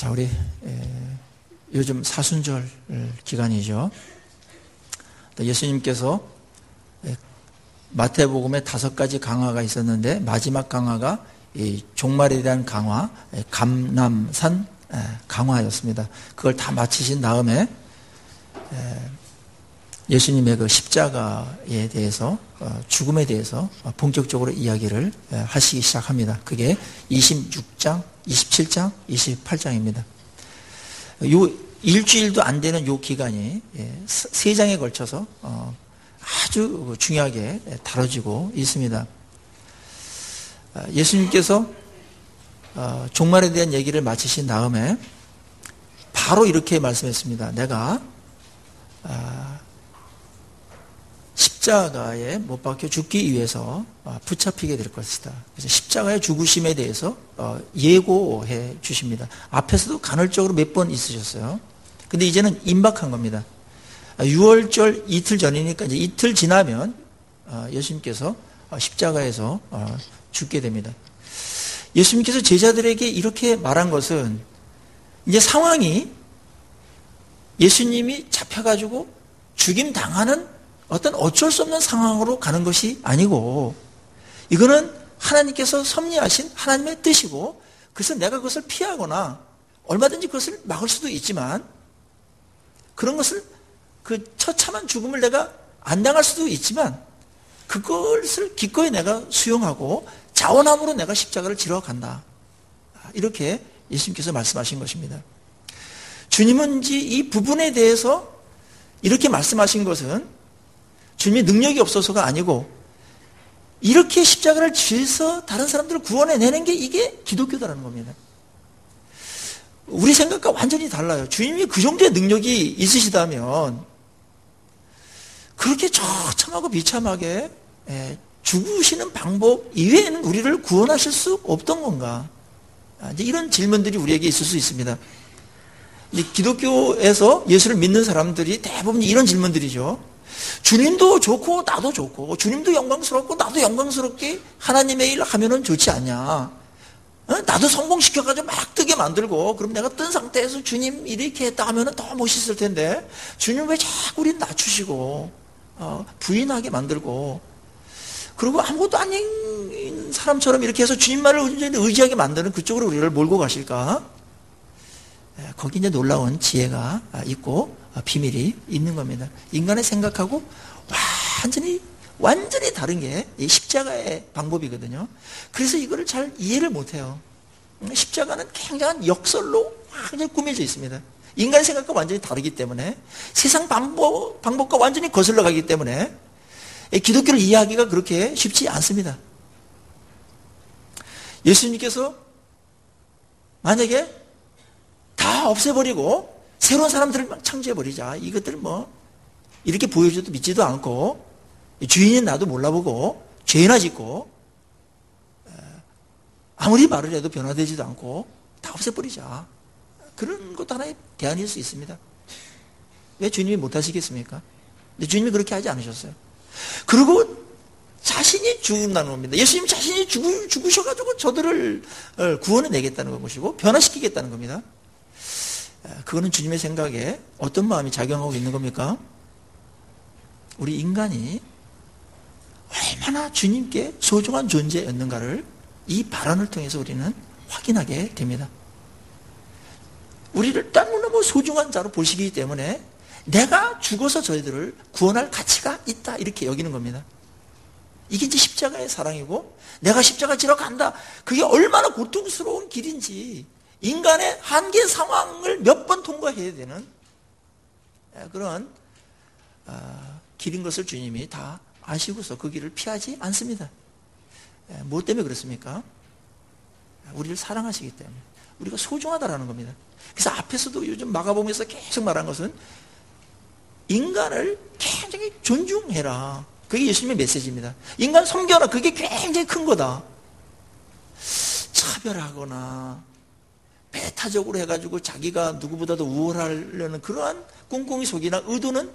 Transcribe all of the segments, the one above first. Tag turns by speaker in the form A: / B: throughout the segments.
A: 자, 우리 요즘 사순절 기간이죠. 예수님께서 마태복음에 5가지 강화가 있었는데 마지막 강화가 이 종말에 대한 강화, 감람산 강화였습니다. 그걸 다 마치신 다음에 예수님의 그 십자가에 대해서, 죽음에 대해서 본격적으로 이야기를 하시기 시작합니다. 그게 26장, 27장, 28장입니다. 요 일주일도 안 되는 요 기간이 3장에 걸쳐서 아주 중요하게 다뤄지고 있습니다. 예수님께서 종말에 대한 얘기를 마치신 다음에 바로 이렇게 말씀했습니다. 내가 십자가에 못 박혀 죽기 위해서 붙잡히게 될 것이다. 그래서 십자가의 죽으심에 대해서 예고해 주십니다. 앞에서도 간헐적으로 몇 번 있으셨어요. 근데 이제는 임박한 겁니다. 6월절 이틀 전이니까 이제 이틀 지나면 예수님께서 십자가에서 죽게 됩니다. 예수님께서 제자들에게 이렇게 말한 것은 이제 상황이 예수님이 잡혀가지고 죽임 당하는 어떤 어쩔 수 없는 상황으로 가는 것이 아니고 이거는 하나님께서 섭리하신 하나님의 뜻이고 그래서 내가 그것을 피하거나 얼마든지 그것을 막을 수도 있지만 그런 것을 그 처참한 죽음을 내가 안 당할 수도 있지만 그것을 기꺼이 내가 수용하고 자원함으로 내가 십자가를 지러 간다. 이렇게 예수님께서 말씀하신 것입니다. 주님은 이 부분에 대해서 이렇게 말씀하신 것은 주님의 능력이 없어서가 아니고 이렇게 십자가를 지어서 다른 사람들을 구원해내는 게 이게 기독교다라는 겁니다. 우리 생각과 완전히 달라요. 주님이 그 정도의 능력이 있으시다면 그렇게 처참하고 비참하게 죽으시는 방법 이외에는 우리를 구원하실 수 없던 건가? 이제 이런 질문들이 우리에게 있을 수 있습니다. 기독교에서 예수를 믿는 사람들이 대부분 이런 질문들이죠. 주님도 좋고 나도 좋고 주님도 영광스럽고 나도 영광스럽게 하나님의 일 하면은 좋지 않냐? 나도 성공시켜가지고 막 뜨게 만들고 그럼 내가 뜬 상태에서 주님 이렇게 했다 하면은 더 멋있을 텐데 주님 왜 자꾸 우리 낮추시고 부인하게 만들고 그리고 아무것도 아닌 사람처럼 이렇게 해서 주님만을 의지하게 만드는 그쪽으로 우리를 몰고 가실까? 거기 이제 놀라운 지혜가 있고 비밀이 있는 겁니다. 인간의 생각하고 완전히 다른 게 이 십자가의 방법이거든요. 그래서 이거를 잘 이해를 못해요. 십자가는 굉장한 역설로 완전히 꾸며져 있습니다. 인간의 생각과 완전히 다르기 때문에 세상 방법과 완전히 거슬러 가기 때문에 기독교를 이해하기가 그렇게 쉽지 않습니다. 예수님께서 만약에 다 없애버리고 새로운 사람들을 막 창조해버리자. 이것들 이렇게 보여줘도 믿지도 않고 주인인 나도 몰라보고 죄나 짓고 아무리 말을 해도 변화되지도 않고 다 없애버리자. 그런 것도 하나의 대안일 수 있습니다. 왜 주님이 못하시겠습니까? 근데 주님이 그렇게 하지 않으셨어요. 그리고 자신이 죽는다는 겁니다. 예수님 자신이 죽으셔가지고 저들을 구원해내겠다는 것이고 변화시키겠다는 겁니다. 그거는 주님의 생각에 어떤 마음이 작용하고 있는 겁니까? 우리 인간이 얼마나 주님께 소중한 존재였는가를 이 발언을 통해서 우리는 확인하게 됩니다. 우리를 너무너무 소중한 자로 보시기 때문에 내가 죽어서 저희들을 구원할 가치가 있다 이렇게 여기는 겁니다. 이게 이제 십자가의 사랑이고 내가 십자가 지러 간다. 그게 얼마나 고통스러운 길인지 인간의 한계 상황을 몇 번 통과해야 되는 그런 길인 것을 주님이 다 아시고서 그 길을 피하지 않습니다. 뭐 때문에 그렇습니까? 우리를 사랑하시기 때문에 우리가 소중하다라는 겁니다. 그래서 앞에서도 요즘 마가복음에서 계속 말한 것은 인간을 굉장히 존중해라. 그게 예수님의 메시지입니다. 인간 섬겨라. 그게 굉장히 큰 거다. 차별하거나 배타적으로 해가지고 자기가 누구보다도 우월하려는 그러한 꿍꿍이 속이나 의도는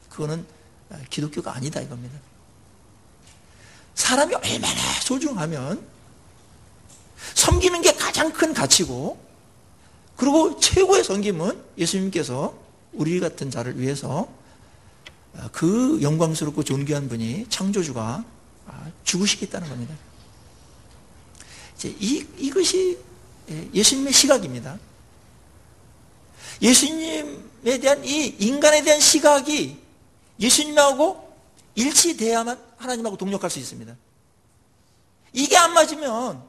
A: 그거는 기독교가 아니다 이겁니다. 사람이 얼마나 소중하면 섬기는 게 가장 큰 가치고 그리고 최고의 섬김은 예수님께서 우리 같은 자를 위해서 그 영광스럽고 존귀한 분이 창조주가 죽으시겠다는 겁니다. 이제 이것이 예수님의 시각입니다. 예수님에 대한 이 인간에 대한 시각이 예수님하고 일치돼야만 하나님하고 동력할 수 있습니다. 이게 안 맞으면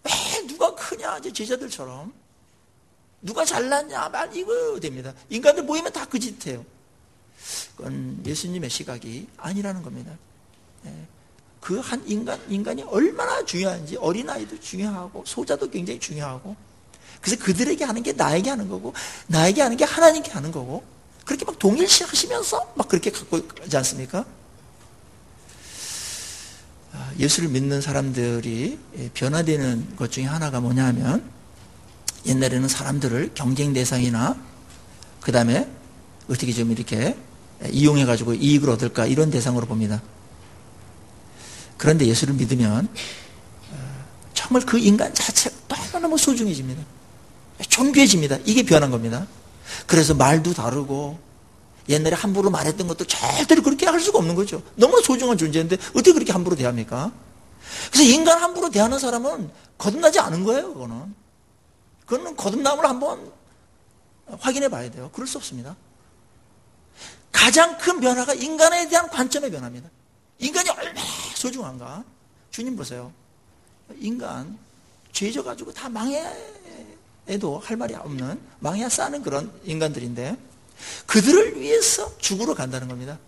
A: 왜 누가 크냐 이제 제자들처럼 누가 잘났냐 말 이거 됩니다. 인간들 모이면 다 그 짓해요. 그건 예수님의 시각이 아니라는 겁니다. 그 한 인간이 얼마나 중요한지 어린아이도 중요하고 소자도 굉장히 중요하고 그래서 그들에게 하는 게 나에게 하는 거고 나에게 하는 게 하나님께 하는 거고 그렇게 막 동일시하시면서 막 그렇게 갖고 가지 않습니까? 예수를 믿는 사람들이 변화되는 것 중에 하나가 뭐냐 하면 옛날에는 사람들을 경쟁 대상이나 그 다음에 어떻게 좀 이렇게 이용해가지고 이익을 얻을까 이런 대상으로 봅니다. 그런데 예수를 믿으면 정말 그 인간 자체가 너무너무 소중해집니다. 존귀해집니다. 이게 변한 겁니다. 그래서 말도 다르고 옛날에 함부로 말했던 것도 절대로 그렇게 할 수가 없는 거죠. 너무나 소중한 존재인데 어떻게 그렇게 함부로 대합니까? 그래서 인간 함부로 대하는 사람은 거듭나지 않은 거예요. 그거는 거듭남을 한번 확인해 봐야 돼요. 그럴 수 없습니다. 가장 큰 변화가 인간에 대한 관점의 변화입니다. 인간이 얼마나 소중한가? 주님 보세요. 인간 죄져 가지고 다 망해도 할 말이 없는 망해야 싸는 그런 인간들인데 그들을 위해서 죽으러 간다는 겁니다.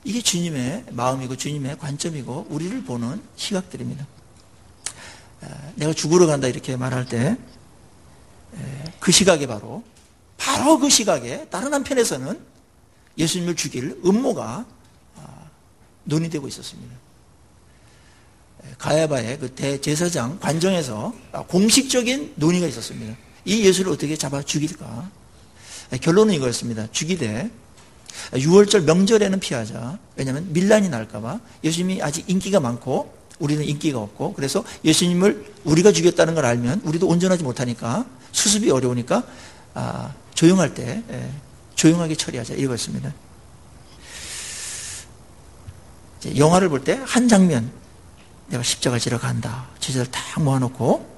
A: 이게 주님의 마음이고 주님의 관점이고 우리를 보는 시각들입니다. 내가 죽으러 간다 이렇게 말할 때 그 시각에 바로 그 시각에 다른 한편에서는 예수님을 죽일 음모가 논의되고 있었습니다. 가야바의 그 대제사장 관정에서 공식적인 논의가 있었습니다. 이 예수를 어떻게 잡아 죽일까? 결론은 이거였습니다. 죽이되 6월절 명절에는 피하자. 왜냐하면 밀란이 날까봐. 예수님이 아직 인기가 많고 우리는 인기가 없고 그래서 예수님을 우리가 죽였다는 걸 알면 우리도 온전하지 못하니까 수습이 어려우니까 조용할 때 조용하게 처리하자 이거였습니다. 영화를 볼 때 한 장면 내가 십자가 지러 간다. 제자들 딱 모아놓고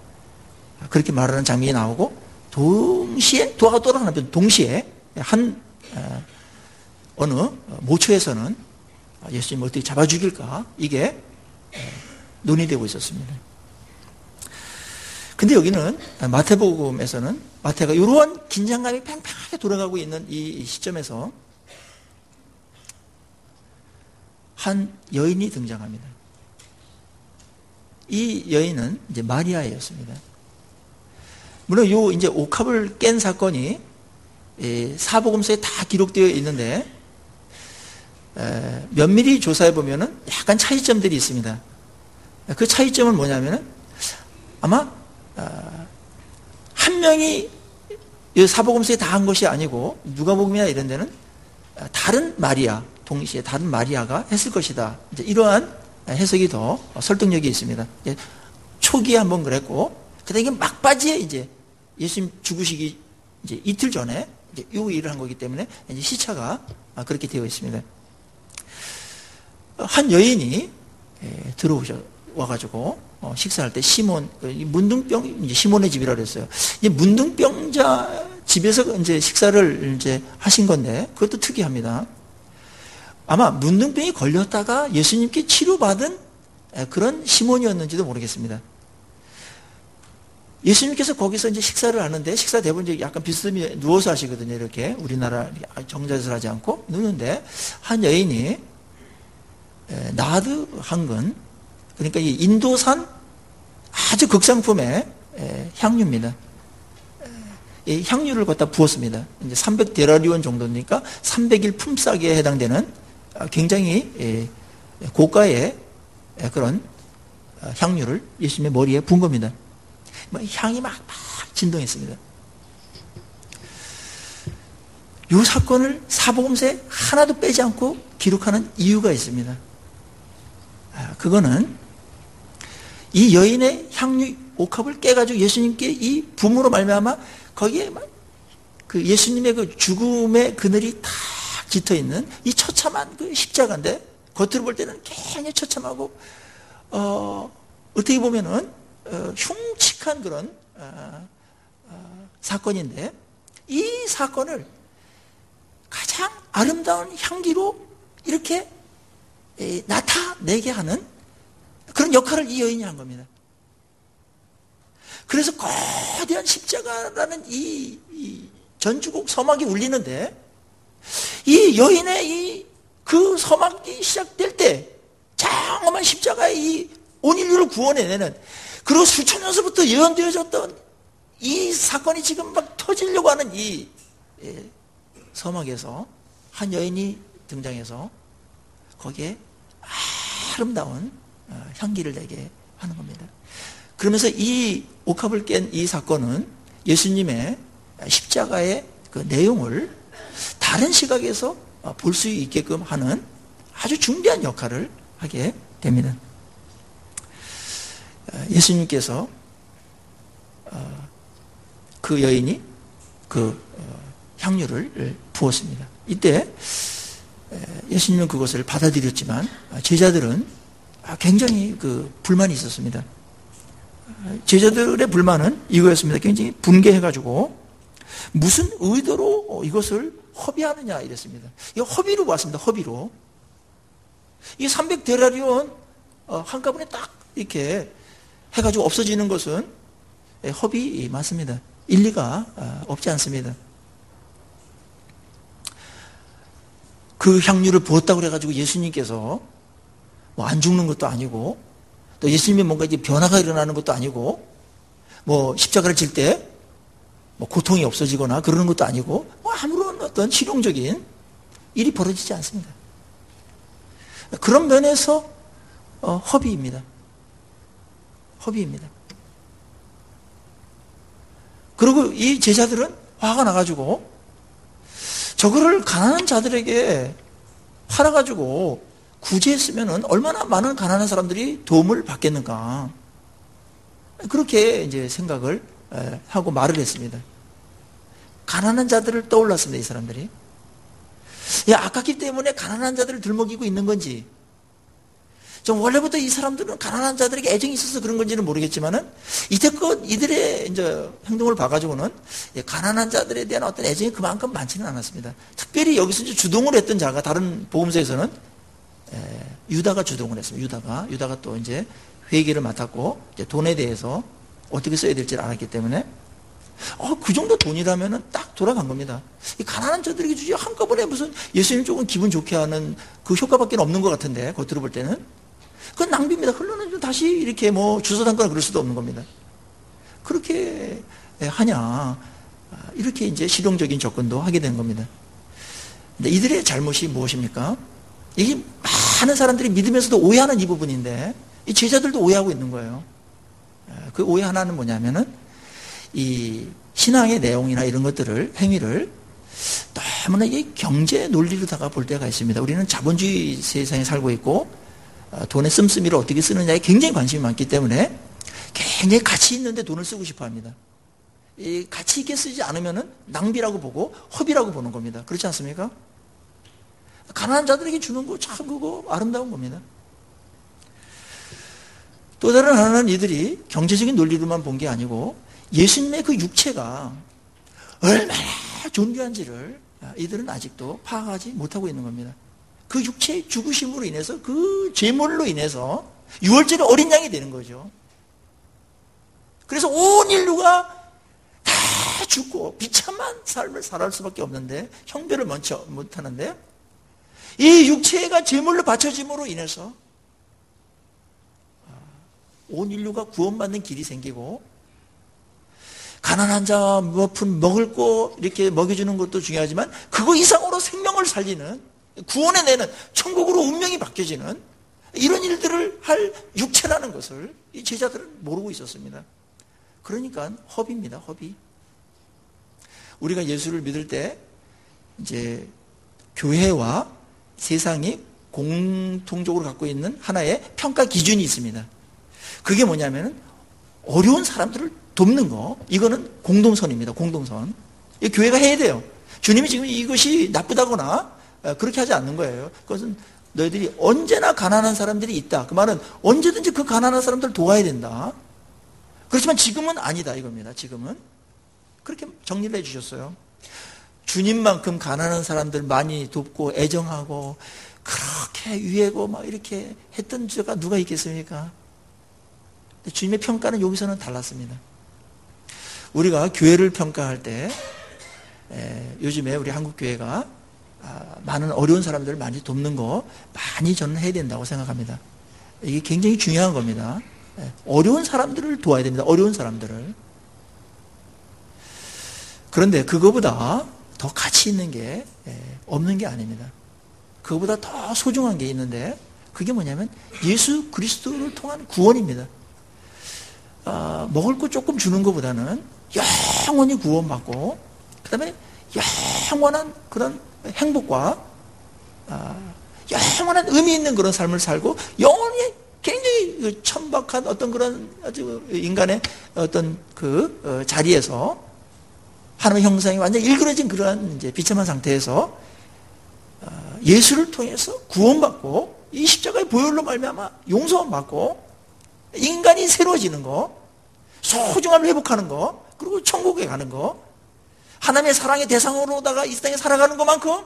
A: 그렇게 말하는 장면이 나오고 동시에 또 하나 동시에 한 어느 모처에서는 예수님을 어떻게 잡아 죽일까 이게 논의되고 있었습니다. 근데 여기는 마태복음에서는 마태가 이러한 긴장감이 팽팽하게 돌아가고 있는 이 시점에서 한 여인이 등장합니다. 이 여인은 이제 마리아였습니다. 물론 요 이제 옥합을 깬 사건이 사복음서에 다 기록되어 있는데 면밀히 조사해 보면은 약간 차이점들이 있습니다. 그 차이점은 뭐냐면은 아마 한 명이 사복음서에 다 한 것이 아니고 누가복음이나 이런 데는 다른 마리아 동시에 다른 마리아가 했을 것이다. 이제 이러한 해석이 더 설득력이 있습니다. 초기에 한번 그랬고 그다음에 이게 막바지에 이제 예수님 죽으시기 이제 이틀 전에 이제 이 일을 한 거기 때문에 이제 시차가 그렇게 되어 있습니다. 한 여인이 와가지고 식사할 때 시몬 문둥병 이제 시몬의 집이라 그랬어요. 이 문둥병자 집에서 이제 식사를 이제 하신 건데 그것도 특이합니다. 아마 문둥병이 걸렸다가 예수님께 치료받은 그런 시몬이었는지도 모르겠습니다. 예수님께서 거기서 이제 식사를 하는데 식사 대부분 이제 약간 비스듬히 누워서 하시거든요. 이렇게 우리나라 정자세를 하지 않고 누는데 한 여인이 나드 한근 그러니까 이 인도산 아주 극상품의 향유입니다. 이 향유를 갖다 부었습니다. 이제 300데나리온 정도니까 300일 품삯에 해당되는 굉장히 고가의 그런 향유를 예수님의 머리에 부은 겁니다. 향이 막 진동했습니다. 이 사건을 사복음서에 하나도 빼지 않고 기록하는 이유가 있습니다. 그거는 이 여인의 향유 옥합을 깨가지고 예수님께 이 부모로 말미암아 거기에 막 그 예수님의 그 죽음의 그늘이 다 깃터 있는 이 처참한 그 십자가인데 겉으로 볼 때는 굉장히 처참하고 어떻게 보면은 흉측한 그런 사건인데 이 사건을 가장 아름다운 향기로 이렇게 나타내게 하는 그런 역할을 이 여인이 한 겁니다. 그래서 거대한 십자가라는 이 전주곡 서막이 울리는데 이 여인의 그 서막이 시작될 때 장엄한 십자가의 이 온 인류를 구원해내는 그리고 수천 년서부터 예언되어졌던 이 사건이 지금 막 터지려고 하는 이 서막에서 한 여인이 등장해서 거기에 아름다운 향기를 내게 하는 겁니다. 그러면서 이 옥합을 깬 이 사건은 예수님의 십자가의 그 내용을 다른 시각에서 볼 수 있게끔 하는 아주 중대한 역할을 하게 됩니다. 예수님께서 그 여인이 그 향유를 부었습니다. 이때 예수님은 그것을 받아들였지만 제자들은 굉장히 그 불만이 있었습니다. 제자들의 불만은 이거였습니다. 굉장히 분개해가지고 무슨 의도로 이것을 허비하느냐 이랬습니다. 이 허비로 봤습니다. 허비로. 이 300데나리온 한꺼번에 딱 이렇게 해가지고 없어지는 것은 허비 맞습니다. 일리가 없지 않습니다. 그 향유를 부었다고 그래가지고 예수님께서 뭐 안 죽는 것도 아니고 또 예수님이 뭔가 이제 변화가 일어나는 것도 아니고 뭐 십자가를 질 때 뭐 고통이 없어지거나 그러는 것도 아니고 뭐 아무런 어떤 실용적인 일이 벌어지지 않습니다. 그런 면에서 허비입니다. 허비입니다. 그리고 이 제자들은 화가 나가지고 저거를 가난한 자들에게 팔아가지고 구제했으면 얼마나 많은 가난한 사람들이 도움을 받겠는가. 그렇게 이제 생각을 하고 말을 했습니다. 가난한 자들을 떠올랐습니다, 이 사람들이. 아깝기 때문에 가난한 자들을 들먹이고 있는 건지, 좀 원래부터 이 사람들은 가난한 자들에게 애정이 있어서 그런 건지는 모르겠지만은, 이때껏 이들의 이제 행동을 봐가지고는 가난한 자들에 대한 어떤 애정이 그만큼 많지는 않았습니다. 특별히 여기서 이제 주동을 했던 자가 다른 복음서에서는 유다가 주동을 했습니다. 유다가 또 이제 회계를 맡았고, 이제 돈에 대해서 어떻게 써야 될지를 알았기 때문에, 그 정도 돈이라면은 딱 돌아간 겁니다. 이 가난한 자들에게 주지 한꺼번에 무슨 예수님 조금 기분 좋게 하는 그 효과밖에 없는 것 같은데, 겉으로 볼 때는. 그건 낭비입니다. 흘러는 다시 이렇게 뭐 주워 담거나 그럴 수도 없는 겁니다. 그렇게 하냐. 이렇게 이제 실용적인 접근도 하게 된 겁니다. 근데 이들의 잘못이 무엇입니까? 이게 많은 사람들이 믿으면서도 오해하는 이 부분인데, 이 제자들도 오해하고 있는 거예요. 그 오해 하나는 뭐냐면은, 이 신앙의 내용이나 이런 것들을, 행위를 너무나 이 경제 논리로다가 볼 때가 있습니다. 우리는 자본주의 세상에 살고 있고, 돈의 씀씀이를 어떻게 쓰느냐에 굉장히 관심이 많기 때문에 굉장히 가치 있는데 돈을 쓰고 싶어 합니다. 이 가치 있게 쓰지 않으면은 낭비라고 보고 허비라고 보는 겁니다. 그렇지 않습니까? 가난한 자들에게 주는 거 참 그거 아름다운 겁니다. 또 다른 하나는 이들이 경제적인 논리로만 본 게 아니고 예수님의 그 육체가 얼마나 존귀한지를 이들은 아직도 파악하지 못하고 있는 겁니다. 그 육체의 죽으심으로 인해서 그 죄물로 인해서 유월절에 어린 양이 되는 거죠. 그래서 온 인류가 다 죽고 비참한 삶을 살아갈 수밖에 없는데 형별을 못하는데 이 육체가 제물로 바쳐짐으로 인해서 온 인류가 구원받는 길이 생기고 가난한 자 몇 푼 먹을 거 이렇게 먹여주는 것도 중요하지만 그거 이상으로 생명을 살리는 구원해내는 천국으로 운명이 바뀌어지는 이런 일들을 할 육체라는 것을 이 제자들은 모르고 있었습니다. 그러니까 허비입니다. 허비. 우리가 예수를 믿을 때 이제 교회와 세상이 공통적으로 갖고 있는 하나의 평가 기준이 있습니다. 그게 뭐냐면은 어려운 사람들을 돕는 거, 이거는 공동선입니다. 공동선. 이 교회가 해야 돼요. 주님이 지금 이것이 나쁘다거나 그렇게 하지 않는 거예요. 그것은 너희들이 언제나 가난한 사람들이 있다. 그 말은 언제든지 그 가난한 사람들을 도와야 된다. 그렇지만 지금은 아니다 이겁니다. 지금은. 그렇게 정리를 해 주셨어요. 주님만큼 가난한 사람들 많이 돕고 애정하고 그렇게 위하고 막 이렇게 했던 자가 누가 있겠습니까? 주님의 평가는 여기서는 달랐습니다. 우리가 교회를 평가할 때 요즘에 우리 한국교회가 많은 어려운 사람들을 많이 돕는 거 많이 저는 해야 된다고 생각합니다. 이게 굉장히 중요한 겁니다. 어려운 사람들을 도와야 됩니다. 어려운 사람들을. 그런데 그거보다 더 가치 있는 게 없는 게 아닙니다. 그거보다 더 소중한 게 있는데 그게 뭐냐면 예수 그리스도를 통한 구원입니다. 먹을 거 조금 주는 것보다는 영원히 구원받고 그 다음에 영원한 그런 행복과 영원한 의미 있는 그런 삶을 살고 영원히 굉장히 천박한 어떤 그런 아주 인간의 어떤 그 자리에서 하나님의 형상이 완전히 일그러진 그러한 이제 비참한 상태에서 예수를 통해서 구원받고 이 십자가의 보혈로 말미암아 용서만 받고 인간이 새로워지는 거, 소중함을 회복하는 거, 그리고 천국에 가는 거, 하나님의 사랑의 대상으로다가 이 땅에 살아가는 것만큼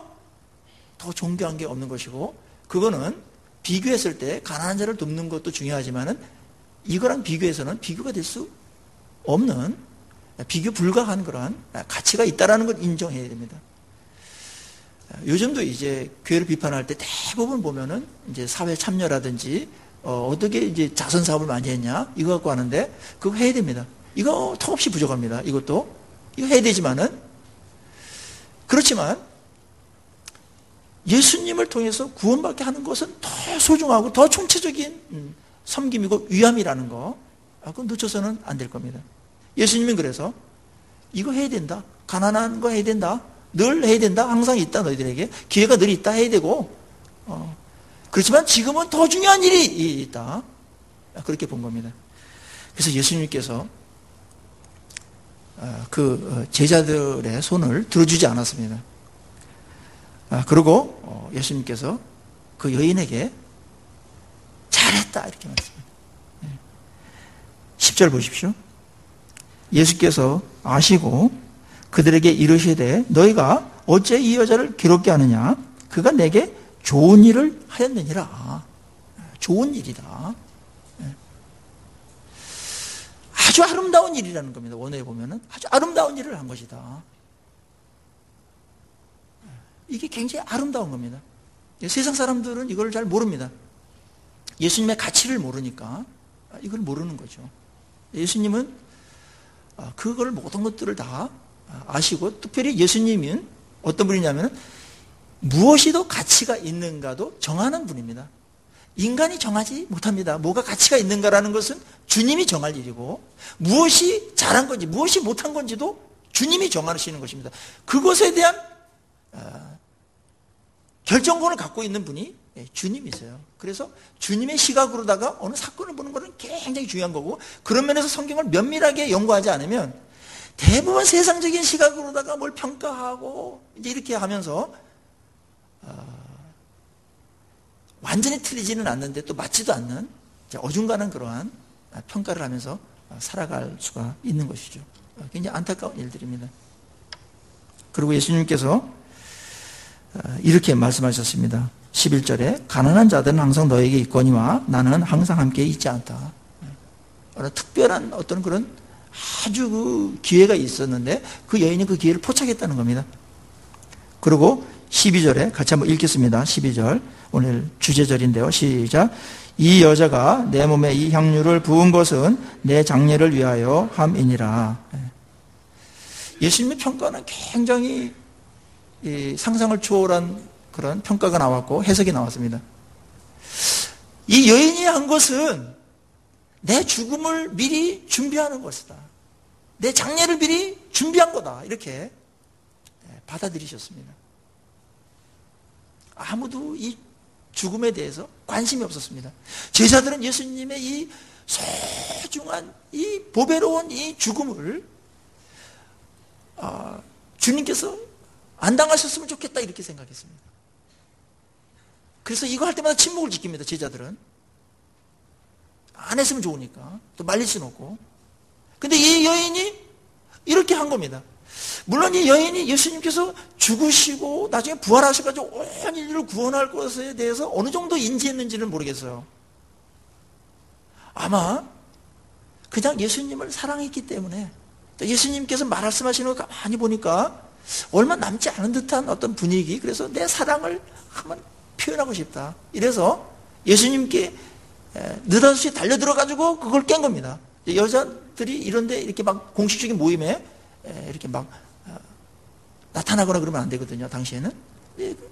A: 더 존귀한 게 없는 것이고, 그거는 비교했을 때 가난한 자를 돕는 것도 중요하지만은 이거랑 비교해서는 비교가 될 수 없는, 비교 불가한 그러한 가치가 있다라는 걸 인정해야 됩니다. 요즘도 이제 교회를 비판할 때 대부분 보면은 이제 사회 참여라든지 어떻게 이제 자선 사업을 많이 했냐 이거 갖고 하는데 그거 해야 됩니다. 이거 턱없이 부족합니다. 이것도 이거 해야 되지만은 그렇지만 예수님을 통해서 구원받게 하는 것은 더 소중하고 더 총체적인 섬김이고 위함이라는 거 그거 놓쳐서는 안 될 겁니다. 예수님은 그래서 이거 해야 된다. 가난한 거 해야 된다. 늘 해야 된다. 항상 있다. 너희들에게 기회가 늘 있다 해야 되고 그렇지만 지금은 더 중요한 일이 있다. 그렇게 본 겁니다. 그래서 예수님께서 그 제자들의 손을 들어주지 않았습니다. 그리고 예수님께서 그 여인에게 잘했다 이렇게 말했습니다. 10절 보십시오. 예수께서 아시고 그들에게 이르시되 너희가 어째 이 여자를 괴롭게 하느냐? 그가 내게 좋은 일을 하였느니라. 좋은 일이다. 아주 아름다운 일이라는 겁니다. 원어에 보면은 아주 아름다운 일을 한 것이다. 이게 굉장히 아름다운 겁니다. 세상 사람들은 이걸 잘 모릅니다. 예수님의 가치를 모르니까 이걸 모르는 거죠. 예수님은 그걸 모든 것들을 다 아시고 특별히 예수님은 어떤 분이냐면 무엇이 더 가치가 있는가도 정하는 분입니다. 인간이 정하지 못합니다. 뭐가 가치가 있는가라는 것은 주님이 정할 일이고 무엇이 잘한 건지 무엇이 못한 건지도 주님이 정하시는 것입니다. 그것에 대한 결정권을 갖고 있는 분이 주님이세요. 그래서 주님의 시각으로다가 어느 사건을 보는 것은 굉장히 중요한 거고 그런 면에서 성경을 면밀하게 연구하지 않으면 대부분 세상적인 시각으로다가 뭘 평가하고 이제 이렇게 하면서 완전히 틀리지는 않는데 또 맞지도 않는 어중간한 그러한 평가를 하면서 살아갈 수가 있는 것이죠. 굉장히 안타까운 일들입니다. 그리고 예수님께서 이렇게 말씀하셨습니다. 11절에 가난한 자들은 항상 너에게 있거니와 나는 항상 함께 있지 않다. 어느 특별한 어떤 그런 아주 그 기회가 있었는데 그 여인이 그 기회를 포착했다는 겁니다. 그리고 12절에 같이 한번 읽겠습니다. 12절 오늘 주제절인데요. 시작. 이 여자가 내 몸에 이 향유를 부은 것은 내 장례를 위하여 함이니라. 예수님의 평가는 굉장히 상상을 초월한 그런 평가가 나왔고 해석이 나왔습니다. 이 여인이 한 것은 내 죽음을 미리 준비하는 것이다. 내 장례를 미리 준비한 거다. 이렇게 받아들이셨습니다. 아무도 이 죽음에 대해서 관심이 없었습니다. 제자들은 예수님의 이 소중한 이 보배로운 이 죽음을 주님께서 안 당하셨으면 좋겠다 이렇게 생각했습니다. 그래서 이거 할 때마다 침묵을 지킵니다. 제자들은 안 했으면 좋으니까 또 말릴 수는 없고. 근데 이 여인이 이렇게 한 겁니다. 물론 이 여인이 예수님께서 죽으시고 나중에 부활하셔가지고 온 인류를 구원할 것에 대해서 어느 정도 인지했는지는 모르겠어요. 아마 그냥 예수님을 사랑했기 때문에, 예수님께서 말씀하시는 거 가만히 보니까 얼마 남지 않은 듯한 어떤 분위기, 그래서 내 사랑을 한번 표현하고 싶다, 이래서 예수님께 느닷없이 달려들어가지고 그걸 깬 겁니다. 여자들이 이런데 이렇게 막 공식적인 모임에 이렇게 막 나타나거나 그러면 안 되거든요. 당시에는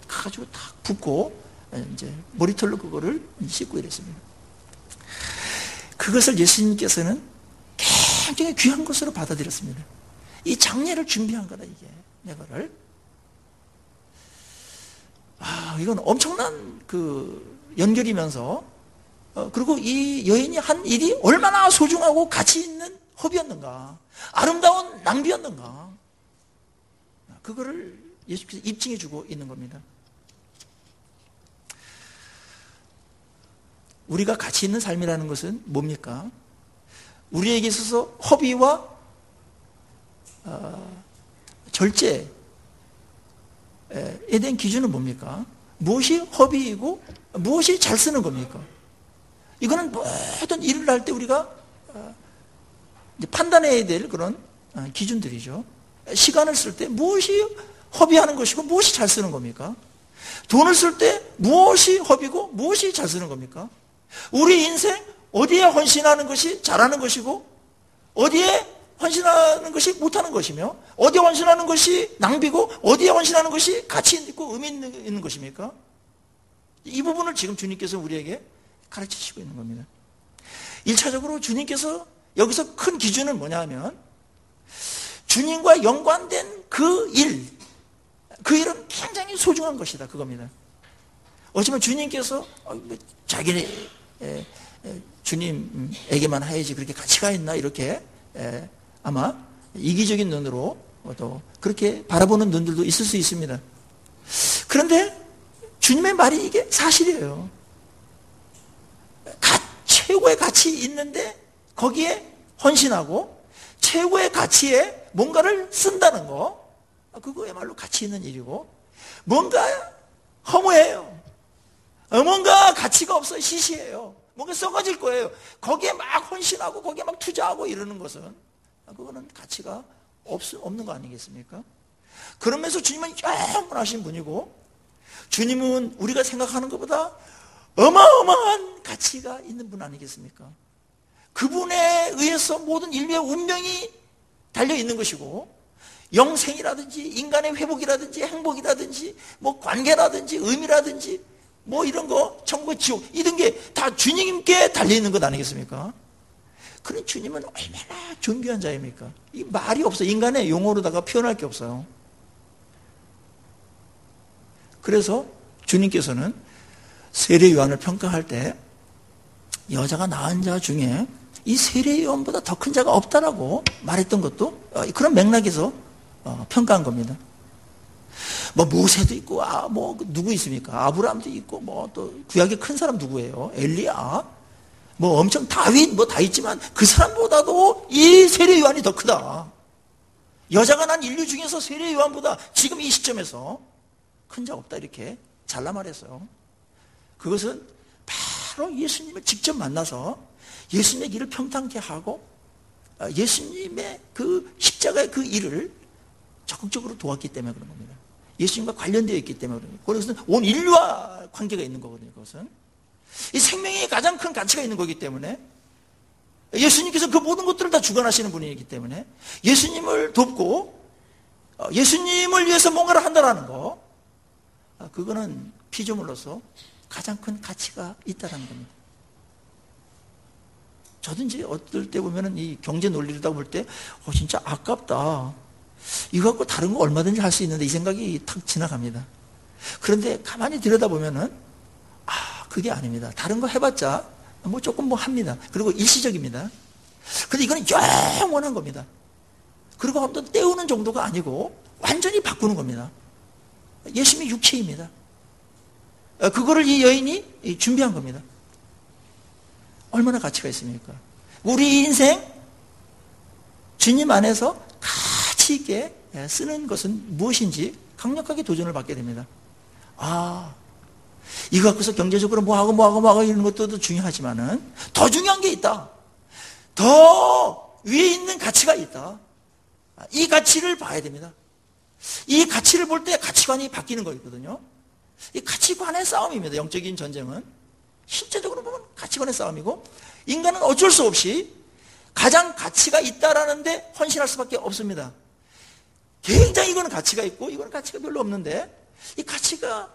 A: 가가지고 탁 붓고 이제 머리털로 그거를 씻고 이랬습니다. 그것을 예수님께서는 굉장히 귀한 것으로 받아들였습니다. 이 장례를 준비한 거다, 이게 내가를. 이건 엄청난 그 연결이면서, 그리고 이 여인이 한 일이 얼마나 소중하고 가치 있는 허비였는가, 아름다운 낭비였는가, 그거를 예수께서 입증해 주고 있는 겁니다. 우리가 가치 있는 삶이라는 것은 뭡니까? 우리에게 있어서 허비와 절제에 대한 기준은 뭡니까? 무엇이 허비이고 무엇이 잘 쓰는 겁니까? 이거는 모든 일을 할 때 우리가 판단해야 될 그런 기준들이죠. 시간을 쓸 때 무엇이 허비하는 것이고 무엇이 잘 쓰는 겁니까? 돈을 쓸 때 무엇이 허비고 무엇이 잘 쓰는 겁니까? 우리 인생 어디에 헌신하는 것이 잘하는 것이고 어디에 헌신하는 것이 못하는 것이며, 어디에 헌신하는 것이 낭비고 어디에 헌신하는 것이 가치 있고 의미 있는 것입니까? 이 부분을 지금 주님께서 우리에게 가르치시고 있는 겁니다. 1차적으로 주님께서 여기서 큰 기준은 뭐냐 하면, 주님과 연관된 그 일은 굉장히 소중한 것이다, 그겁니다. 어쩌면 주님께서 자기네 주님에게만 해야지 그렇게 가치가 있나, 이렇게 아마 이기적인 눈으로 또 그렇게 바라보는 눈들도 있을 수 있습니다. 그런데 주님의 말이 이게 사실이에요. 최고의 가치 있는데 거기에 헌신하고 최고의 가치에 뭔가를 쓴다는 거, 그거야말로 가치 있는 일이고, 뭔가 허무해요. 뭔가 가치가 없어, 시시해요. 뭔가 썩어질 거예요. 거기에 막 헌신하고 거기에 막 투자하고 이러는 것은, 그거는 가치가 없는 거 아니겠습니까? 그러면서 주님은 영원하신 분이고, 주님은 우리가 생각하는 것보다 어마어마한 가치가 있는 분 아니겠습니까? 그분에 의해서 모든 인류의 운명이 달려있는 것이고, 영생이라든지 인간의 회복이라든지 행복이라든지 뭐 관계라든지 의미라든지 뭐 이런 거, 천국 지옥, 이런 게 다 주님께 달려있는 것 아니겠습니까? 그런 주님은 얼마나 존귀한 자입니까? 이 말이 없어. 인간의 용어로다가 표현할 게 없어요. 그래서 주님께서는 세례 요한을 평가할 때 여자가 낳은 자 중에 이 세례 요한보다 더 큰 자가 없다라고 말했던 것도 그런 맥락에서 평가한 겁니다. 뭐 모세도 있고, 뭐 누구 있습니까? 아브라함도 있고, 뭐 또 구약의 큰 사람 누구예요? 엘리야, 뭐 엄청 다윗 뭐 다 있지만 그 사람보다도 이 세례 요한이 더 크다. 여자가 난 인류 중에서 세례 요한보다 지금 이 시점에서 큰 자 없다, 이렇게 잘라 말했어요. 그것은 바로 예수님을 직접 만나서 예수님의 길을 평탄케 하고 예수님의 그 십자가의 그 일을 적극적으로 도왔기 때문에 그런 겁니다. 예수님과 관련되어 있기 때문에 그런 겁니다. 그것은 온 인류와 관계가 있는 거거든요. 그것은 이 생명이 가장 큰 가치가 있는 거기 때문에, 예수님께서 그 모든 것들을 다 주관하시는 분이기 때문에 예수님을 돕고 예수님을 위해서 뭔가를 한다는 거, 그거는 피조물로서 가장 큰 가치가 있다는 겁니다. 저도 이제 어떨 때 보면은 이 경제 논리를 볼 때, 진짜 아깝다. 이거 갖고 다른 거 얼마든지 할 수 있는데, 이 생각이 탁 지나갑니다. 그런데 가만히 들여다보면은, 그게 아닙니다. 다른 거 해봤자, 뭐 조금 뭐 합니다. 그리고 일시적입니다. 근데 이거는 영원한 겁니다. 그리고 한번 때우는 정도가 아니고 완전히 바꾸는 겁니다. 예수님의 육체입니다. 그거를 이 여인이 준비한 겁니다. 얼마나 가치가 있습니까? 우리 인생 주님 안에서 가치 있게 쓰는 것은 무엇인지 강력하게 도전을 받게 됩니다. 이거 갖고서 경제적으로 뭐하고 이런 것도 중요하지만은 더 중요한 게 있다. 더 위에 있는 가치가 있다. 이 가치를 봐야 됩니다. 이 가치를 볼 때 가치관이 바뀌는 거거든요. 이 가치관의 싸움입니다. 영적인 전쟁은. 실제적으로 보면 가치관의 싸움이고, 인간은 어쩔 수 없이 가장 가치가 있다라는데 헌신할 수밖에 없습니다. 굉장히 이거는 가치가 있고 이거는 가치가 별로 없는데, 이 가치가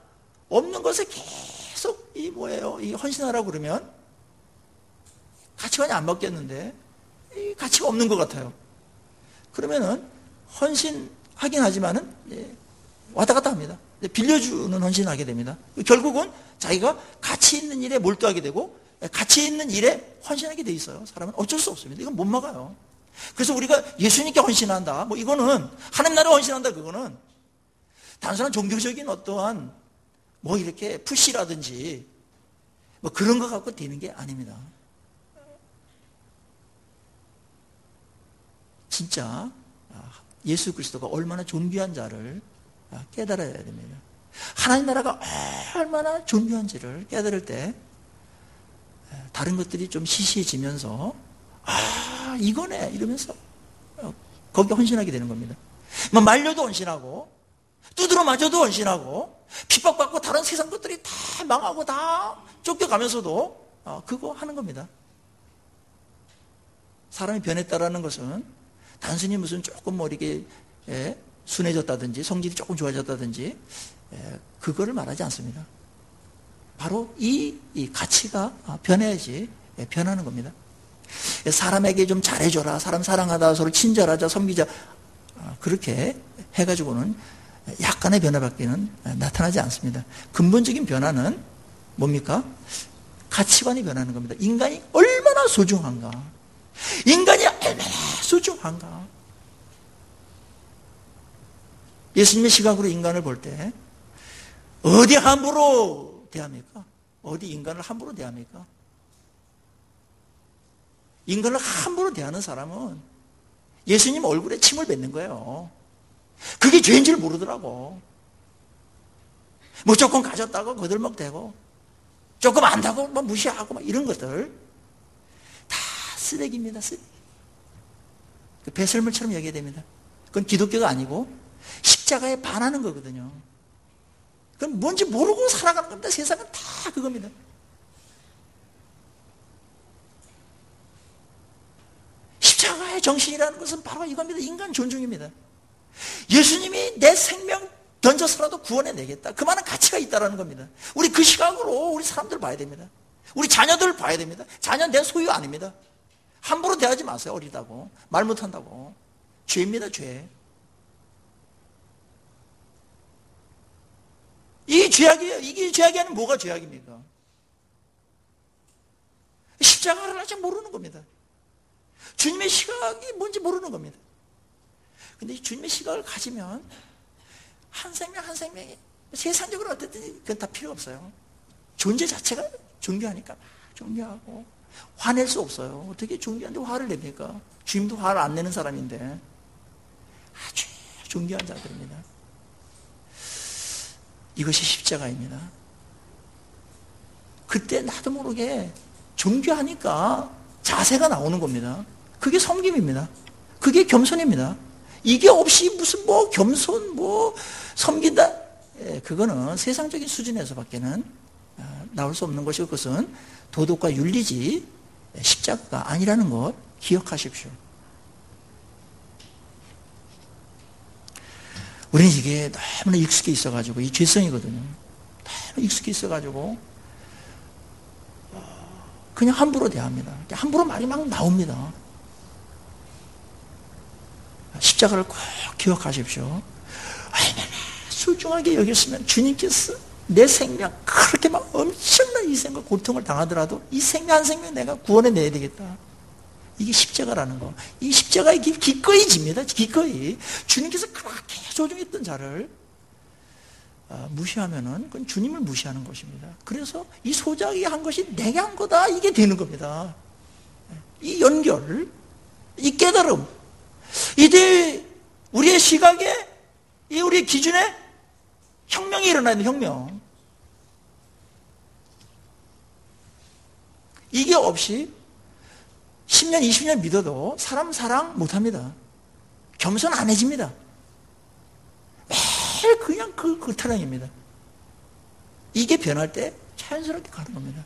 A: 없는 것에 계속 이 헌신하라고 그러면 가치관이 안 바뀌었는데 이 가치가 없는 것 같아요. 그러면은 헌신하긴 하지만은 왔다 갔다 합니다. 빌려주는 헌신하게 됩니다. 결국은 자기가 가치 있는 일에 몰두하게 되고 가치 있는 일에 헌신하게 돼 있어요. 사람은 어쩔 수 없습니다. 이건 못 막아요. 그래서 우리가 예수님께 헌신한다. 이거는 하나님 나라에 헌신한다. 그거는 단순한 종교적인 어떠한 이렇게 푸시라든지 그런 거 갖고 되는 게 아닙니다. 진짜 예수 그리스도가 얼마나 존귀한 자를 깨달아야 됩니다. 하나님 나라가 얼마나 존귀한지를 깨달을 때 다른 것들이 좀 시시해지면서 이거네 이러면서 거기에 헌신하게 되는 겁니다. 말려도 헌신하고 두드러 맞아도 헌신하고 핍박받고 다른 세상 것들이 다 망하고 다 쫓겨가면서도 그거 하는 겁니다. 사람이 변했다라는 것은 단순히 무슨 조금 이렇게 순해졌다든지 성질이 조금 좋아졌다든지 그거를 말하지 않습니다. 바로 이 가치가 변해야지 변하는 겁니다. 사람에게 좀 잘해줘라, 사람 사랑하다, 서로 친절하자, 섬기자, 그렇게 해가지고는 약간의 변화밖에는 나타나지 않습니다. 근본적인 변화는 뭡니까? 가치관이 변하는 겁니다. 인간이 얼마나 소중한가, 인간이 얼마나 소중한가. 예수님의 시각으로 인간을 볼 때 어디 함부로 대합니까? 어디 인간을 함부로 대합니까? 인간을 함부로 대하는 사람은 예수님 얼굴에 침을 뱉는 거예요. 그게 죄인 줄 모르더라고. 조금 가졌다고 거들먹대고 조금 안다고 무시하고 이런 것들 다 쓰레기입니다. 쓰레기. 배설물처럼 여겨야 됩니다. 그건 기독교가 아니고 십자가에 반하는 거거든요. 그건 뭔지 모르고 살아가는 겁니다. 세상은 다 그겁니다. 십자가의 정신이라는 것은 바로 이겁니다. 인간 존중입니다. 예수님이 내 생명 던져서라도 구원해내겠다. 그만한 가치가 있다는 겁니다. 우리 그 시각으로 우리 사람들 봐야 됩니다. 우리 자녀들 봐야 됩니다. 자녀는 내 소유 아닙니다. 함부로 대하지 마세요. 어리다고. 말 못한다고. 죄입니다. 죄. 이게 죄악이에요. 이게 죄악이 아니면 뭐가 죄악입니까? 십자가를 아직 모르는 겁니다. 주님의 시각이 뭔지 모르는 겁니다. 근데 이 주님의 시각을 가지면 한 생명 한 생명이 세상적으로 어쨌든 그건 다 필요 없어요. 존재 자체가 존귀하니까 존귀하고 화낼 수 없어요. 어떻게 존귀한데 화를 냅니까? 주님도 화를 안 내는 사람인데 아주 존귀한 자들입니다. 이것이 십자가입니다. 그때 나도 모르게 존귀하니까 자세가 나오는 겁니다. 그게 섬김입니다. 그게 겸손입니다. 이게 없이 무슨 겸손 섬긴다, 그거는 세상적인 수준에서밖에는 나올 수 없는 것이고 그것은 도덕과 윤리지 십자가가 아니라는 것 기억하십시오. 우리는 이게 너무나 익숙해 있어가지고 이 죄성이거든요. 너무 익숙해 있어가지고 그냥 함부로 대합니다. 함부로 말이 막 나옵니다. 십자가를 꼭 기억하십시오. 얼마나 소중하게 여겼으면 주님께서 내 생명 그렇게 막 엄청난 희생과 고통을 당하더라도 이 생명 한 생명 내가 구원해내야 되겠다. 이게 십자가라는 거. 이 십자가의 기꺼이 집니다. 기꺼이. 주님께서 그렇게 조종했던 자를 무시하면은 그건 주님을 무시하는 것입니다. 그래서 이 소작이 한 것이 내가 한 거다. 이게 되는 겁니다. 이 연결, 이 깨달음, 이때 우리의 시각에, 이 우리의 기준에 혁명이 일어나야 돼, 혁명. 이게 없이 10년, 20년 믿어도 사람 사랑 못합니다. 겸손 안 해집니다. 매일 그냥 그 타령입니다. 이게 변할 때 자연스럽게 가는 겁니다.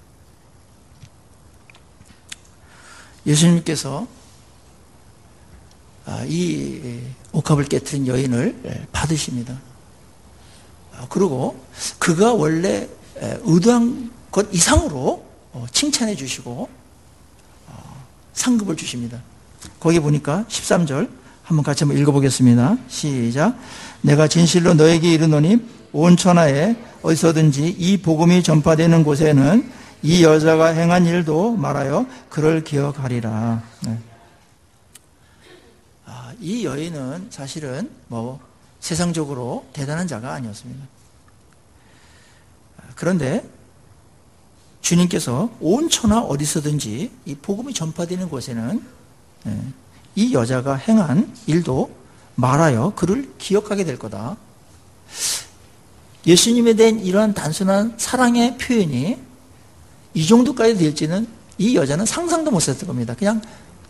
A: 예수님께서 이 옥합을 깨뜨린 여인을 받으십니다. 그리고 그가 원래 의도한 것 이상으로 칭찬해 주시고 상급을 주십니다. 거기 보니까 13절 한번 같이 한번 읽어보겠습니다. 시작. 내가 진실로 너에게 이르노니 온 천하에 어디서든지 이 복음이 전파되는 곳에는 이 여자가 행한 일도 말하여 그를 기억하리라. 네. 이 여인은 사실은 세상적으로 대단한 자가 아니었습니다. 그런데 주님께서 온 천하 어디서든지 이 복음이 전파되는 곳에는 이 여자가 행한 일도 말하여 그를 기억하게 될 거다. 예수님에 대한 이러한 단순한 사랑의 표현이 이 정도까지 될지는 이 여자는 상상도 못 했을 겁니다. 그냥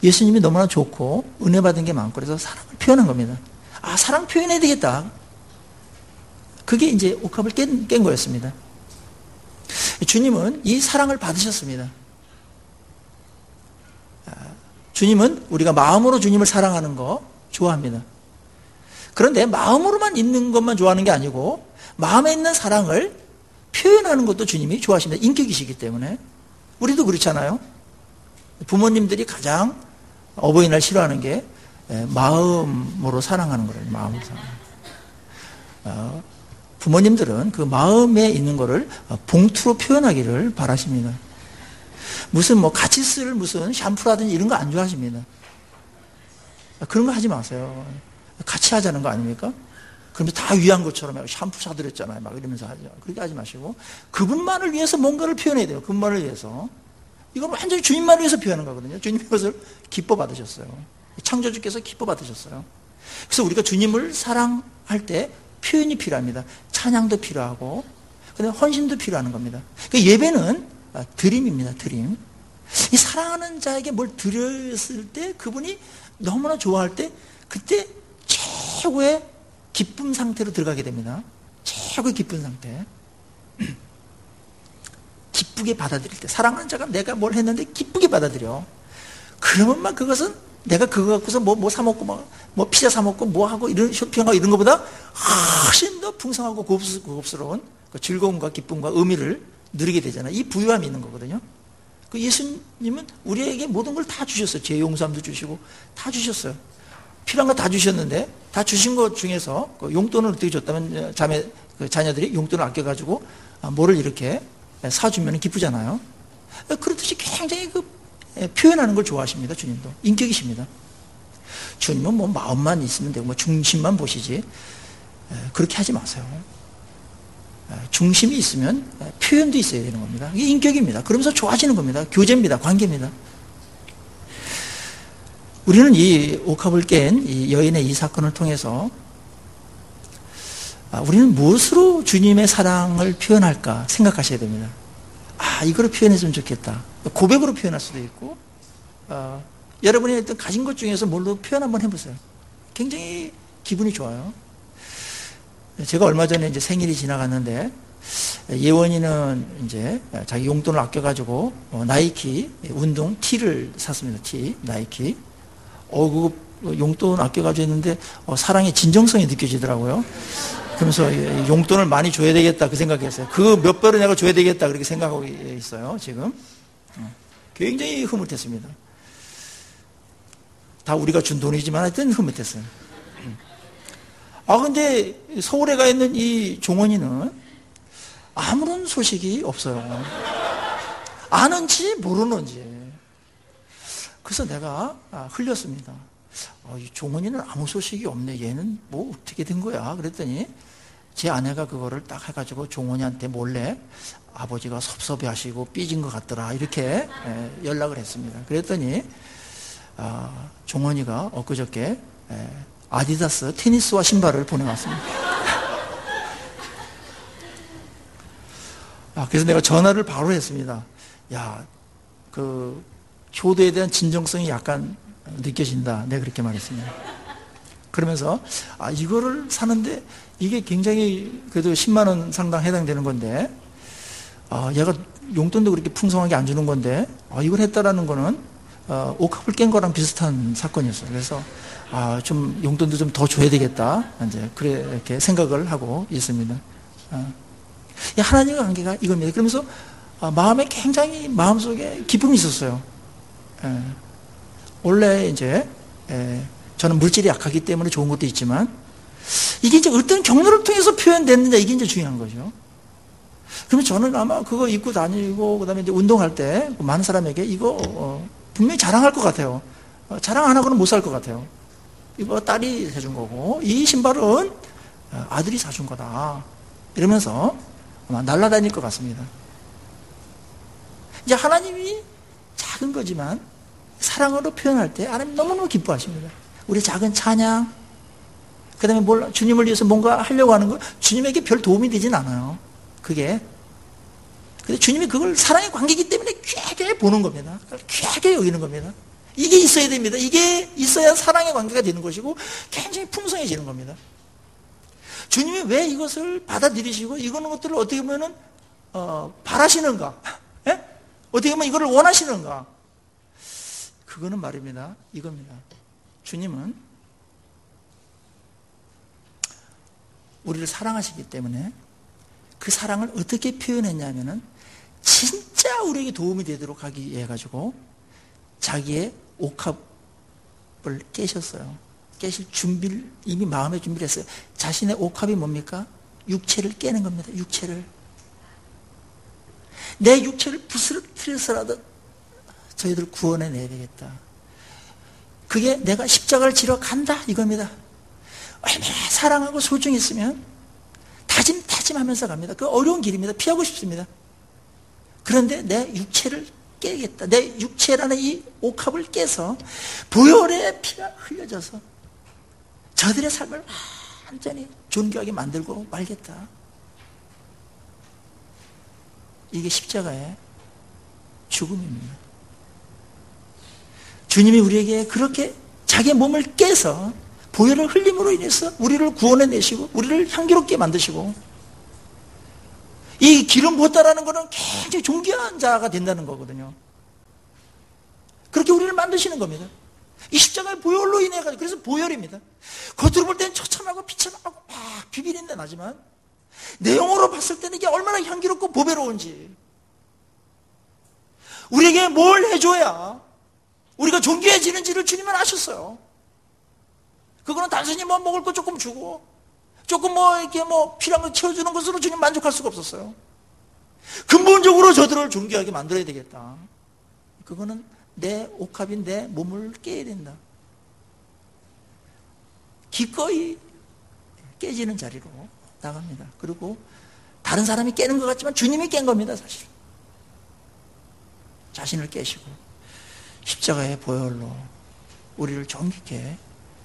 A: 예수님이 너무나 좋고 은혜 받은 게 많고 그래서 사랑을 표현한 겁니다. 사랑 표현해야 되겠다. 그게 이제 옥합을 깬 거였습니다. 주님은 이 사랑을 받으셨습니다. 주님은 우리가 마음으로 주님을 사랑하는 거 좋아합니다. 그런데 마음으로만 있는 것만 좋아하는 게 아니고 마음에 있는 사랑을 표현하는 것도 주님이 좋아하십니다. 인격이시기 때문에. 우리도 그렇잖아요. 부모님들이 가장 어버이날 싫어하는 게 마음으로 사랑하는 거예요. 마음으로 사랑. 부모님들은 그 마음에 있는 거를 봉투로 표현하기를 바라십니다. 무슨 같이 쓸 무슨 샴푸라든지 이런 거 안 좋아하십니다. 그런 거 하지 마세요. 같이 하자는 거 아닙니까? 그러면 다 위한 것처럼 샴푸 사드렸잖아요. 막 이러면서 하죠. 그렇게 하지 마시고 그분만을 위해서 뭔가를 표현해야 돼요. 그분만을 위해서. 이건 완전히 주님만을 위해서 표현하는 거거든요. 주님이 그것을 기뻐 받으셨어요. 창조주께서 기뻐 받으셨어요. 그래서 우리가 주님을 사랑할 때 표현이 필요합니다. 찬양도 필요하고 그다음에 헌신도 필요한 겁니다. 그러니까 예배는 드림입니다. 드림. 이 사랑하는 자에게 뭘 드렸을 때 그분이 너무나 좋아할 때 그때 최고의 기쁨 상태로 들어가게 됩니다. 최고의 기쁜 상태. 기쁘게 받아들일 때 사랑하는 자가 내가 뭘 했는데 기쁘게 받아들여. 그러면 막 그것은 내가 그거 갖고서 뭐 사먹고 뭐 피자 사먹고 뭐 하고 이런 쇼핑하고 이런 것보다 훨씬 더 풍성하고 고급스러운 그 즐거움과 기쁨과 의미를 누리게 되잖아요. 이 부유함이 있는 거거든요. 그 예수님은 우리에게 모든 걸 다 주셨어요. 죄 용서함도 주시고 다 주셨어요. 필요한 거 다 주셨는데 다 주신 것 중에서 그 용돈을 어떻게 줬다면 자녀들이 용돈을 아껴가지고 뭐를 이렇게 사주면 기쁘잖아요. 그렇듯이 굉장히 표현하는 걸 좋아하십니다. 주님도. 인격이십니다. 주님은 마음만 있으면 되고 중심만 보시지 그렇게 하지 마세요. 중심이 있으면 표현도 있어야 되는 겁니다. 이게 인격입니다. 그러면서 좋아지는 겁니다. 교제입니다. 관계입니다. 우리는 이 옥합을 깬 이 여인의 이 사건을 통해서 우리는 무엇으로 주님의 사랑을 표현할까 생각하셔야 됩니다. 이거로 표현했으면 좋겠다. 고백으로 표현할 수도 있고, 여러분이 어떤 가진 것 중에서 뭘로 표현 한번 해보세요. 굉장히 기분이 좋아요. 제가 얼마 전에 이제 생일이 지나갔는데, 예원이는 이제 자기 용돈을 아껴가지고, 나이키 운동 티를 샀습니다. 나이키. 그거 용돈 아껴가지고 했는데, 사랑의 진정성이 느껴지더라고요. 그러면서 용돈을 많이 줘야 되겠다 그 생각했어요. 그 몇 배로 내가 줘야 되겠다 그렇게 생각하고 있어요. 지금 굉장히 흐뭇했습니다. 다 우리가 준 돈이지만 하여튼 흐뭇했어요. 근데 서울에 가 있는 이 종원이는 아무런 소식이 없어요. 아는지 모르는지. 그래서 내가 흘렸습니다. 이 종원이는 아무 소식이 없네. 얘는 뭐 어떻게 된 거야? 그랬더니 제 아내가 그거를 딱 해가지고 종원이한테 몰래 아버지가 섭섭해하시고 삐진 것 같더라. 이렇게 연락을 했습니다. 그랬더니 종원이가 엊그저께 아디다스 테니스화 신발을 보내왔습니다. 그래서 내가 전화를 바로 했습니다. 야, 그 효도에 대한 진정성이 약간 느껴진다. 내가 그렇게 말했습니다. 그러면서 이거를 사는데 이게 굉장히 그래도 10만 원 상당 해당되는 건데 얘가 용돈도 그렇게 풍성하게 안 주는 건데 이걸 했다라는 거는 옥합을 깬 거랑 비슷한 사건이었어요. 그래서 좀 용돈도 좀 더 줘야 되겠다. 이제 그렇게 생각을 하고 있습니다. 하나님과 관계가 이겁니다. 그러면서 마음에 굉장히 마음속에 기쁨이 있었어요. 원래 이제 저는 물질이 약하기 때문에 좋은 것도 있지만 이게 이제 어떤 경로를 통해서 표현됐느냐 이게 이제 중요한 거죠. 그러면 저는 아마 그거 입고 다니고 그다음에 이제 운동할 때 많은 사람에게 이거 분명히 자랑할 것 같아요. 자랑 안 하고는 못 살 것 같아요. 이거 딸이 해준 거고 이 신발은 아들이 사준 거다. 이러면서 아마 날아다닐 것 같습니다. 이제 하나님이 작은 거지만 사랑으로 표현할 때 하나님 너무너무 기뻐하십니다. 우리 작은 찬양, 그 다음에 주님을 위해서 뭔가 하려고 하는 거 주님에게 별 도움이 되진 않아요. 그게. 근데 주님이 그걸 사랑의 관계이기 때문에 귀하게 보는 겁니다. 귀하게 여기는 겁니다. 이게 있어야 됩니다. 이게 있어야 사랑의 관계가 되는 것이고 굉장히 풍성해지는 겁니다. 주님이 왜 이것을 받아들이시고 이거는 것들을 어떻게 보면은 바라시는가? 예? 어떻게 보면 이거를 원하시는가? 그거는 말입니다. 이겁니다. 주님은 우리를 사랑하시기 때문에 그 사랑을 어떻게 표현했냐면은 진짜 우리에게 도움이 되도록 하기 위해 가지고 자기의 옥합을 깨셨어요. 깨실 준비를 이미 마음의 준비를 했어요. 자신의 옥합이 뭡니까? 육체를 깨는 겁니다. 육체를. 내 육체를 부스러뜨려서라도 저희들 구원해내야 되겠다. 그게 내가 십자가를 지러 간다 이겁니다. 얼마나 사랑하고 소중했으면 다짐하면서 갑니다. 그 어려운 길입니다. 피하고 싶습니다. 그런데 내 육체를 깨겠다. 내 육체라는 이 옥합을 깨서 보혈의 피가 흘려져서 저들의 삶을 완전히 존귀하게 만들고 말겠다. 이게 십자가의 죽음입니다. 주님이 우리에게 그렇게 자기의 몸을 깨서 보혈을 흘림으로 인해서 우리를 구원해내시고 우리를 향기롭게 만드시고 이 기름 부었다라는 것은 굉장히 존귀한 자가 된다는 거거든요. 그렇게 우리를 만드시는 겁니다. 이 십자가의 보혈로 인해 가지고 그래서 보혈입니다. 겉으로 볼 때는 처참하고 비참하고 막 비비린내 나지만 내용으로 봤을 때는 이게 얼마나 향기롭고 보배로운지 우리에게 뭘 해줘야 우리가 존귀해지는지를 주님은 아셨어요. 그거는 단순히 뭐 먹을 거 조금 주고 조금 이렇게 필요한 거 채워주는 것으로 주님 만족할 수가 없었어요. 근본적으로 저들을 존귀하게 만들어야 되겠다. 그거는 내 옥합인 내 몸을 깨야 된다. 기꺼이 깨지는 자리로 나갑니다. 그리고 다른 사람이 깨는 것 같지만 주님이 깬 겁니다, 사실. 자신을 깨시고 십자가의 보혈로 우리를 존귀케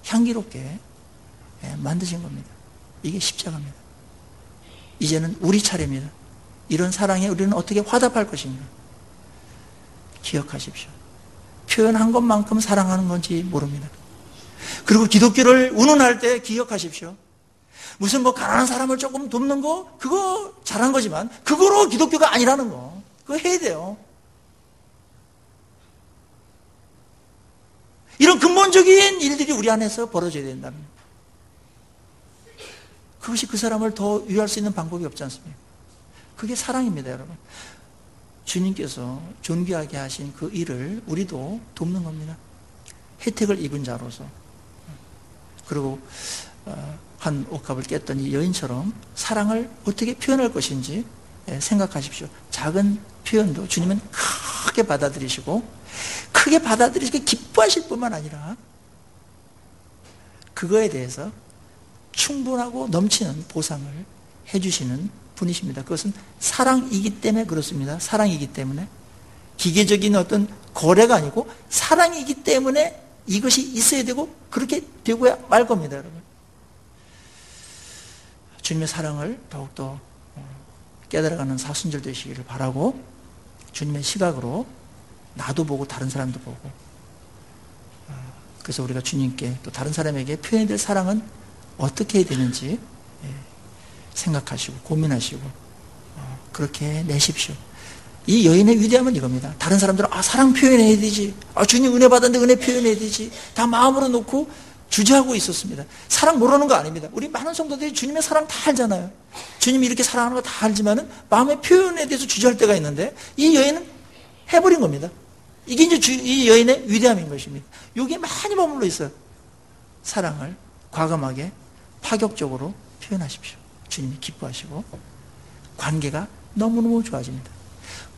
A: 향기롭게 만드신 겁니다. 이게 십자가입니다. 이제는 우리 차례입니다. 이런 사랑에 우리는 어떻게 화답할 것인가? 기억하십시오. 표현한 것만큼 사랑하는 건지 모릅니다. 그리고 기독교를 운운할 때 기억하십시오. 무슨 가난한 사람을 조금 돕는 거 그거 잘한 거지만 그거로 기독교가 아니라는 거 그거 해야 돼요. 이런 근본적인 일들이 우리 안에서 벌어져야 된다는 거예요. 그것이 그 사람을 더 위할 수 있는 방법이 없지 않습니까? 그게 사랑입니다, 여러분. 주님께서 존귀하게 하신 그 일을 우리도 돕는 겁니다. 혜택을 입은 자로서. 그리고 한 옥합을 깼던 이 여인처럼 사랑을 어떻게 표현할 것인지 생각하십시오. 작은 표현도 주님은 크게 받아들이시고 크게 받아들이시고 기뻐하실 뿐만 아니라 그거에 대해서 충분하고 넘치는 보상을 해주시는 분이십니다. 그것은 사랑이기 때문에 그렇습니다. 사랑이기 때문에 기계적인 어떤 거래가 아니고 사랑이기 때문에 이것이 있어야 되고 그렇게 되고야 말 겁니다, 여러분. 주님의 사랑을 더욱더 깨달아가는 사순절 되시기를 바라고 주님의 시각으로 나도 보고 다른 사람도 보고 그래서 우리가 주님께 또 다른 사람에게 표현해야 될 사랑은 어떻게 해야 되는지 생각하시고 고민하시고 그렇게 내십시오. 이 여인의 위대함은 이겁니다. 다른 사람들은 사랑 표현해야 되지, 주님 은혜 받았는데 은혜 표현해야 되지, 다 마음으로 놓고 주저하고 있었습니다. 사랑 모르는 거 아닙니다. 우리 많은 성도들이 주님의 사랑 다 알잖아요. 주님이 이렇게 사랑하는 거 다 알지만은 마음의 표현에 대해서 주저할 때가 있는데 이 여인은 해버린 겁니다. 이게 이제 이 여인의 위대함인 것입니다. 여기에 많이 머물러 있어요. 사랑을 과감하게 파격적으로 표현하십시오. 주님이 기뻐하시고 관계가 너무너무 좋아집니다.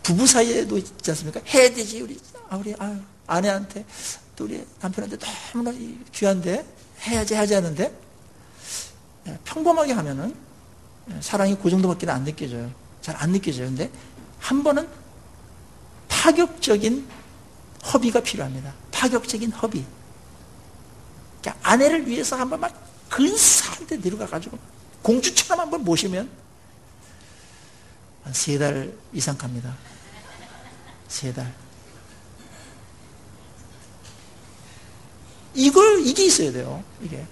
A: 부부 사이에도 있지 않습니까? 해야 되지. 우리 아내한테 또 우리 남편한테 너무나 귀한데 해야지 하는데 평범하게 하면은 사랑이 그 정도밖에 안 느껴져요. 잘 안 느껴져요. 근데 한 번은 파격적인 허비가 필요합니다. 파격적인 허비. 그러니까 아내를 위해서 한번 막 근사한데 내려가가지고 공주처럼 한번 모시면 한 3달 이상 갑니다. 3달. 이게 있어야 돼요. 이게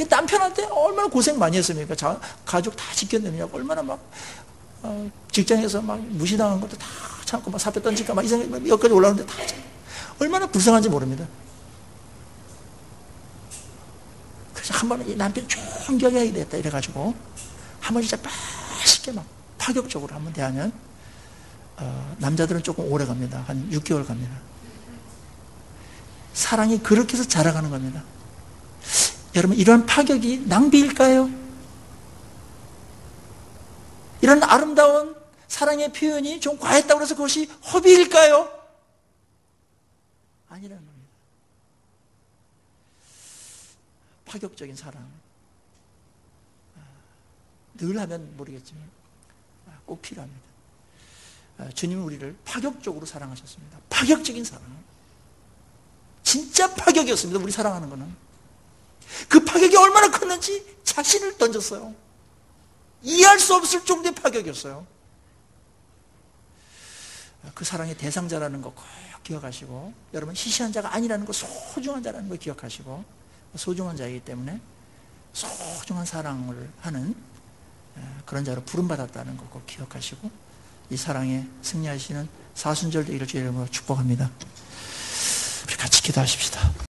A: 남편한테 얼마나 고생 많이 했습니까? 가족 다 지켜내느냐고 얼마나 막 직장에서 막 무시당한 것도 다 참고 막 사표 던질까 막 이상하게 여기까지 올라오는데 다 얼마나 불쌍한지 모릅니다. 그래서 한 번은 이 남편 존경해야 되겠다 이래가지고 한 번 진짜 맛있게 막 파격적으로 한번 대하면 남자들은 조금 오래 갑니다. 한 6개월 갑니다. 사랑이 그렇게 해서 자라가는 겁니다. 여러분, 이런 파격이 낭비일까요? 이런 아름다운 사랑의 표현이 좀 과했다고 해서 그것이 허비일까요? 아니라는 겁니다. 파격적인 사랑. 늘 하면 모르겠지만 꼭 필요합니다. 주님은 우리를 파격적으로 사랑하셨습니다. 파격적인 사랑. 진짜 파격이었습니다. 우리 사랑하는 거는. 그 파격이 얼마나 컸는지 자신을 던졌어요. 이해할 수 없을 정도의 파격이었어요. 그 사랑의 대상자라는 거 꼭 기억하시고, 여러분 시시한 자가 아니라는 거, 소중한 자라는 거 기억하시고, 소중한 자이기 때문에 소중한 사랑을 하는 그런 자로 부름받았다는 거 꼭 기억하시고, 이 사랑에 승리하시는 사순절 되기를 주의 이름으로 축복합니다. 우리 같이 기도하십시다.